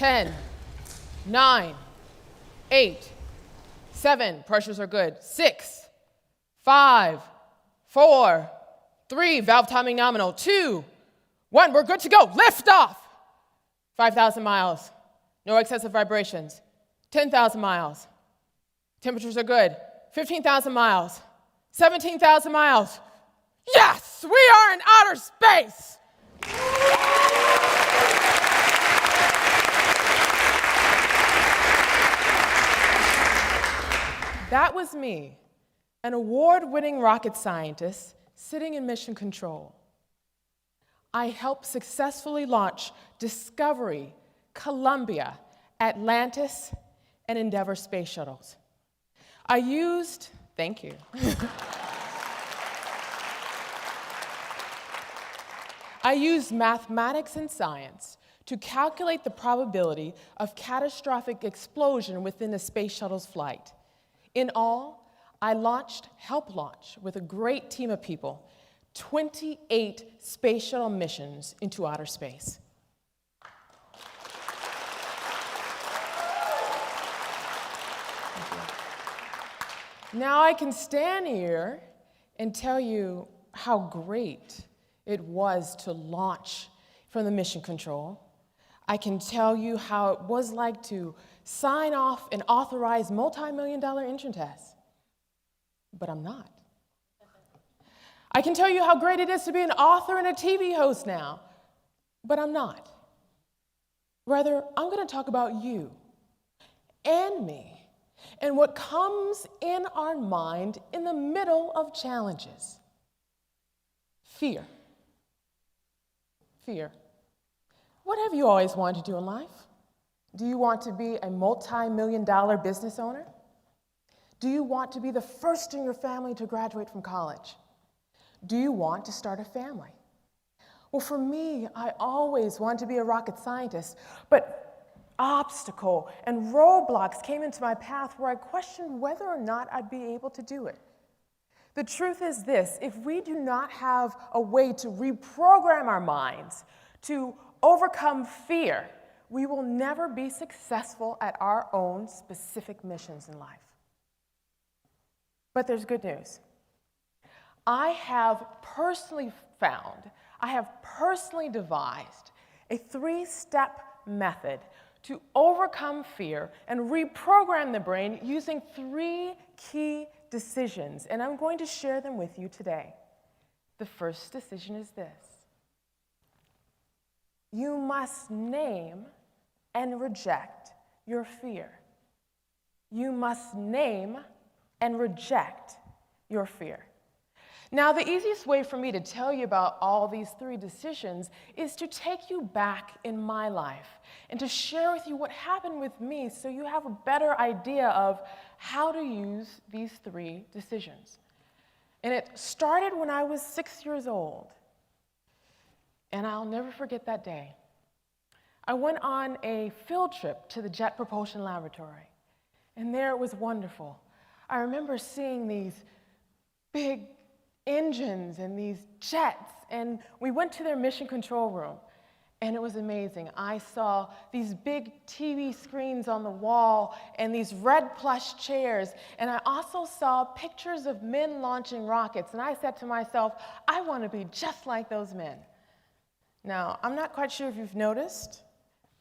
10, 9, 8, 7, pressures are good, 6, 5, 4, 3, valve timing nominal, 2, 1, we're good to go, lift off. 5,000 miles, no excessive vibrations, 10,000 miles, temperatures are good, 15,000 miles, 17,000 miles. Yes, we are in outer space. That was me, an award-winning rocket scientist sitting in mission control. I helped successfully launch Discovery, Columbia, Atlantis, and Endeavour space shuttles. Thank you. I used mathematics and science to calculate the probability of catastrophic explosion within a space shuttle's flight. In all, I helped launch with a great team of people, 28 space shuttle missions into outer space. Now I can stand here and tell you how great it was to launch from the mission control. I can tell you how it was like to sign off and authorize multi-million-dollar engine tests. But I'm not. I can tell you how great it is to be an author and a TV host now. But I'm not. Rather, I'm going to talk about you and me and what comes in our mind in the middle of challenges. Fear. Fear. What have you always wanted to do in life? Do you want to be a multi-million-dollar business owner? Do you want to be the first in your family to graduate from college? Do you want to start a family? Well, for me, I always wanted to be a rocket scientist, but obstacle and roadblocks came into my path where I questioned whether or not I'd be able to do it. The truth is this: if we do not have a way to reprogram our minds to overcome fear, we will never be successful at our own specific missions in life. But there's good news. I have personally devised a 3-step method to overcome fear and reprogram the brain using 3 key decisions, and I'm going to share them with you today. The first decision is this: you must name and reject your fear. You must name and reject your fear. Now, the easiest way for me to tell you about all these 3 decisions is to take you back in my life and to share with you what happened with me so you have a better idea of how to use these 3 decisions. And it started when I was 6 years old, and I'll never forget that day. I went on a field trip to the Jet Propulsion Laboratory, and there it was wonderful. I remember seeing these big engines and these jets, and we went to their mission control room, and it was amazing. I saw these big TV screens on the wall and these red plush chairs, and I also saw pictures of men launching rockets, and I said to myself, I want to be just like those men. Now, I'm not quite sure if you've noticed,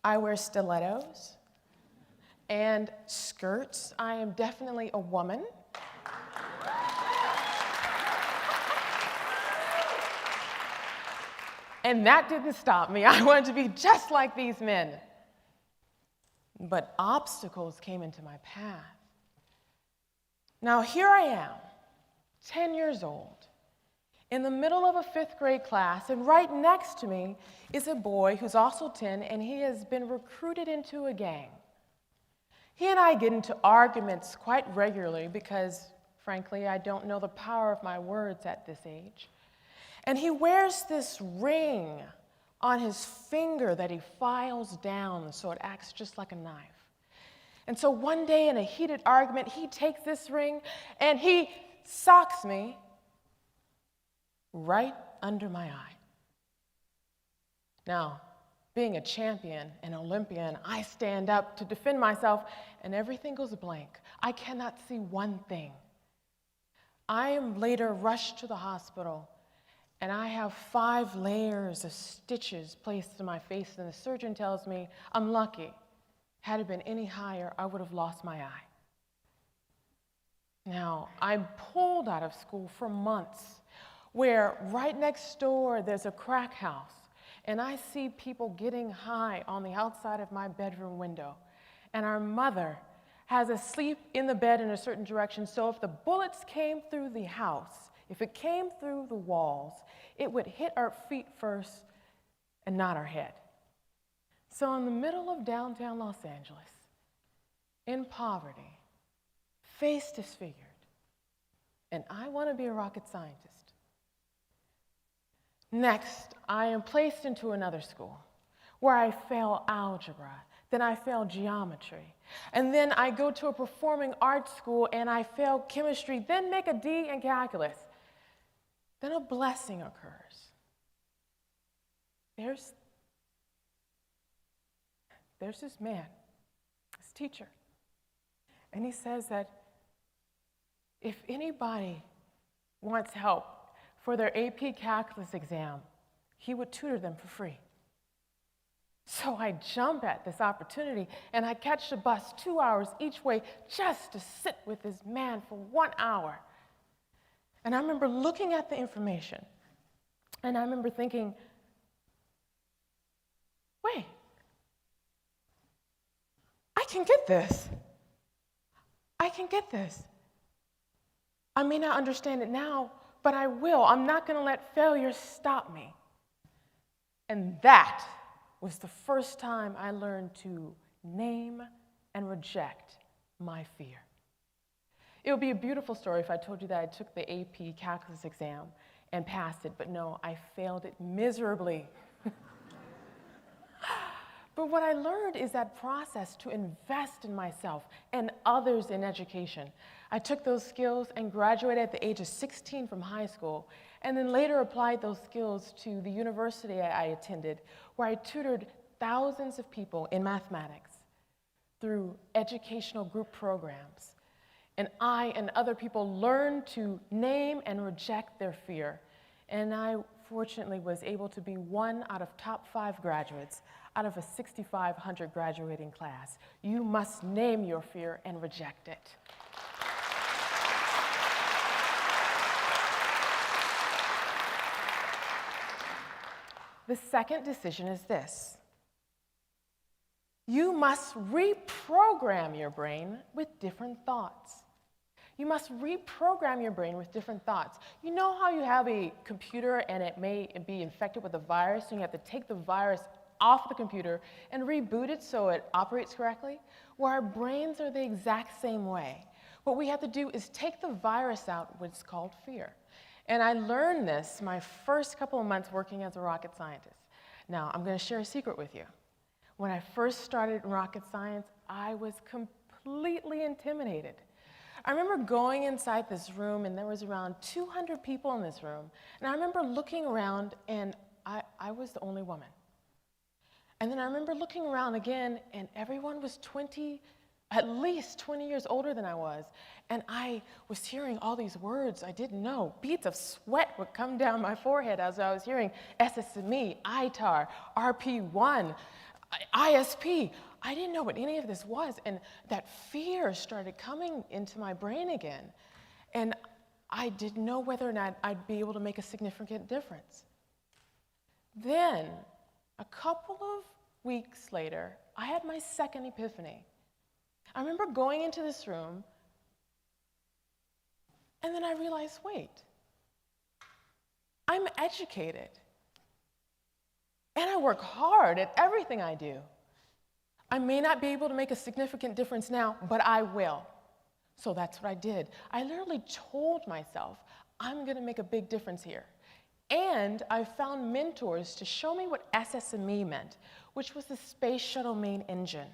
I wear stilettos and skirts. I am definitely a woman. And that didn't stop me. I wanted to be just like these men. But obstacles came into my path. Now here I am, 10 years old, in the middle of a 5th grade class, and right next to me is a boy who's also 10, and he has been recruited into a gang. He and I get into arguments quite regularly because, frankly, I don't know the power of my words at this age. And he wears this ring on his finger that he files down so it acts just like a knife. And so one day in a heated argument, he takes this ring and he socks me right under my eye. Now, being a champion, an Olympian, I stand up to defend myself, and everything goes blank. I cannot see one thing. I am later rushed to the hospital, and I have 5 layers of stitches placed in my face, and the surgeon tells me I'm lucky. Had it been any higher, I would have lost my eye. Now, I'm pulled out of school for months, where right next door there's a crack house, and I see people getting high on the outside of my bedroom window, and our mother has us sleep in the bed in a certain direction, so if the bullets came through the house, if it came through the walls, it would hit our feet first and not our head. So in the middle of downtown Los Angeles, in poverty, face disfigured, and I want to be a rocket scientist. Next, I am placed into another school where I fail algebra, then I fail geometry, and then I go to a performing arts school and I fail chemistry, then make a D in calculus. Then a blessing occurs. There's this man, this teacher, and he says that if anybody wants help for their AP calculus exam, he would tutor them for free. So I jump at this opportunity, and I catch the bus 2 hours each way just to sit with this man for 1 hour. And I remember looking at the information, and I remember thinking, wait, I can get this. I can get this. I may not understand it now, but I will. I'm not going to let failure stop me. And that was the first time I learned to name and reject my fear. It would be a beautiful story if I told you that I took the AP calculus exam and passed it, but no, I failed it miserably. But what I learned is that process to invest in myself and others in education. I took those skills and graduated at the age of 16 from high school, and then later applied those skills to the university I attended, where I tutored thousands of people in mathematics through educational group programs. And I and other people learned to name and reject their fear. And I fortunately was able to be one out of top 5 graduates out of a 6,500 graduating class. You must name your fear and reject it. The second decision is this. You must reprogram your brain with different thoughts. You must reprogram your brain with different thoughts. You know how you have a computer and it may be infected with a virus, and you have to take the virus off the computer and reboot it so it operates correctly? Well, our brains are the exact same way. What we have to do is take the virus out, what's called fear. And I learned this my first couple of months working as a rocket scientist. Now, I'm going to share a secret with you. When I first started in rocket science, I was completely intimidated. I remember going inside this room, and there was around 200 people in this room, and I remember looking around, and I was the only woman. And then I remember looking around again, and everyone was at least 20 years older than I was, and I was hearing all these words I didn't know. Beads of sweat would come down my forehead as I was hearing SSME, ITAR, RP1, ISP. I didn't know what any of this was, and that fear started coming into my brain again, and I didn't know whether or not I'd be able to make a significant difference. Then, a couple of weeks later, I had my second epiphany. I remember going into this room, and then I realized, wait, I'm educated, and I work hard at everything I do. I may not be able to make a significant difference now, but I will. So that's what I did. I literally told myself, I'm going to make a big difference here. And I found mentors to show me what SSME meant, which was the Space Shuttle Main Engine.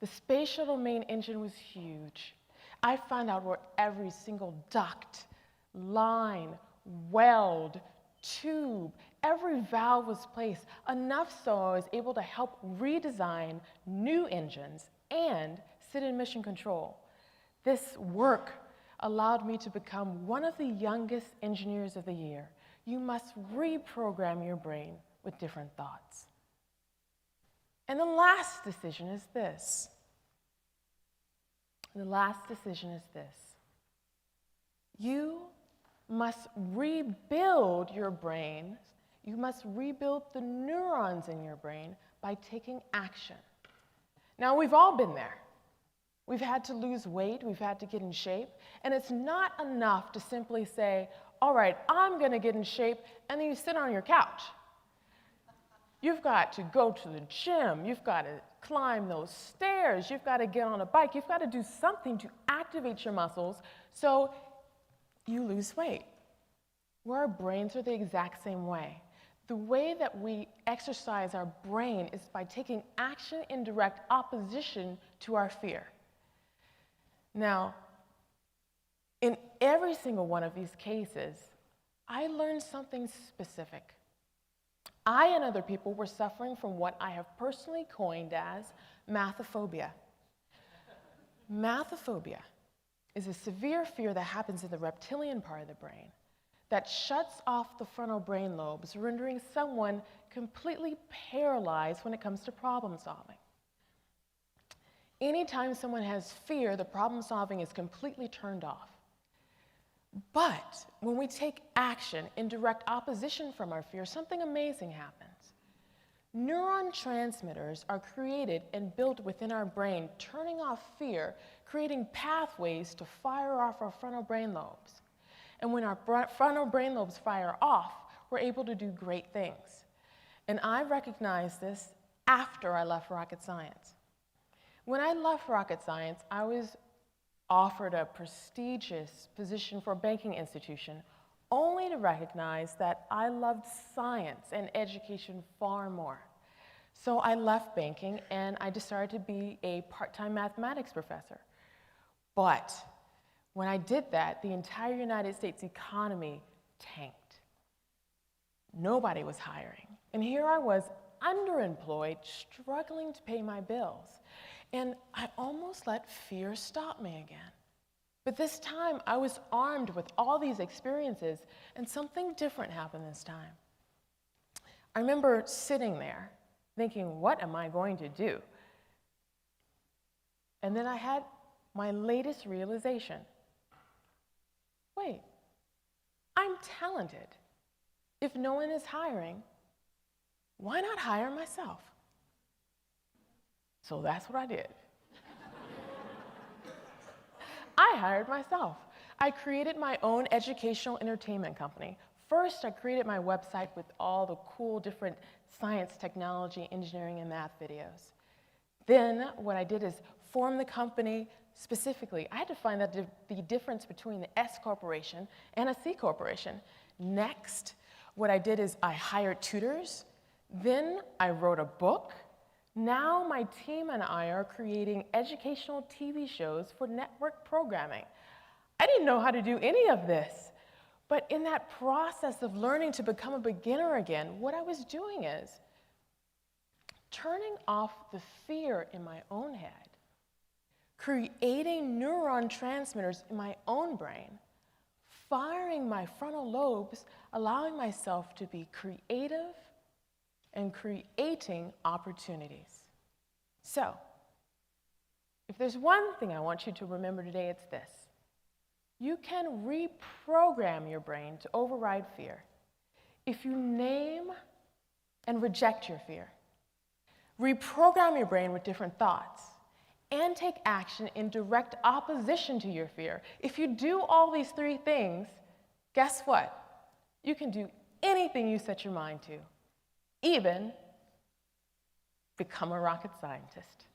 The Space Shuttle Main Engine was huge. I found out where every single duct, line, weld, tube, every valve was placed, enough so I was able to help redesign new engines and sit in mission control. This work allowed me to become one of the youngest engineers of the year. You must reprogram your brain with different thoughts. And the last decision is this. The last decision is this. You must rebuild your brain. You must rebuild the neurons in your brain by taking action. Now, we've all been there. We've had to lose weight, we've had to get in shape, and it's not enough to simply say, all right, I'm going to get in shape, and then you sit on your couch. You've got to go to the gym, you've got to climb those stairs, you've got to get on a bike, you've got to do something to activate your muscles so you lose weight. Well, our brains are the exact same way. The way that we exercise our brain is by taking action in direct opposition to our fear. Now, in every single one of these cases, I learned something specific. I and other people were suffering from what I have personally coined as mathophobia. Mathophobia is a severe fear that happens in the reptilian part of the brain that shuts off the frontal brain lobes, rendering someone completely paralyzed when it comes to problem solving. Anytime someone has fear, the problem solving is completely turned off. But when we take action in direct opposition from our fear, something amazing happens. Neuron transmitters are created and built within our brain, turning off fear, creating pathways to fire off our frontal brain lobes. And when our frontal brain lobes fire off, we're able to do great things. And I recognized this after I left rocket science. When I left rocket science, I was offered a prestigious position for a banking institution, only to recognize that I loved science and education far more. So I left banking and I decided to be a part-time mathematics professor. But when I did that, the entire United States economy tanked. Nobody was hiring. And here I was, underemployed, struggling to pay my bills. And I almost let fear stop me again. But this time, I was armed with all these experiences, and something different happened this time. I remember sitting there, thinking, what am I going to do? And then I had my latest realization. Wait, I'm talented. If no one is hiring, why not hire myself? So that's what I did. I hired myself. I created my own educational entertainment company. First, I created my website with all the cool different science, technology, engineering, and math videos. Then what I did is form the company specifically. I had to find out the difference between the S corporation and a C corporation. Next, what I did is I hired tutors. Then I wrote a book. Now my team and I are creating educational TV shows for network programming. I didn't know how to do any of this. But in that process of learning to become a beginner again, what I was doing is turning off the fear in my own head, creating neuron transmitters in my own brain, firing my frontal lobes, allowing myself to be creative and creating opportunities. So, if there's one thing I want you to remember today, it's this. You can reprogram your brain to override fear if you name and reject your fear. Reprogram your brain with different thoughts and take action in direct opposition to your fear. If you do all these three things, guess what? You can do anything you set your mind to, even become a rocket scientist.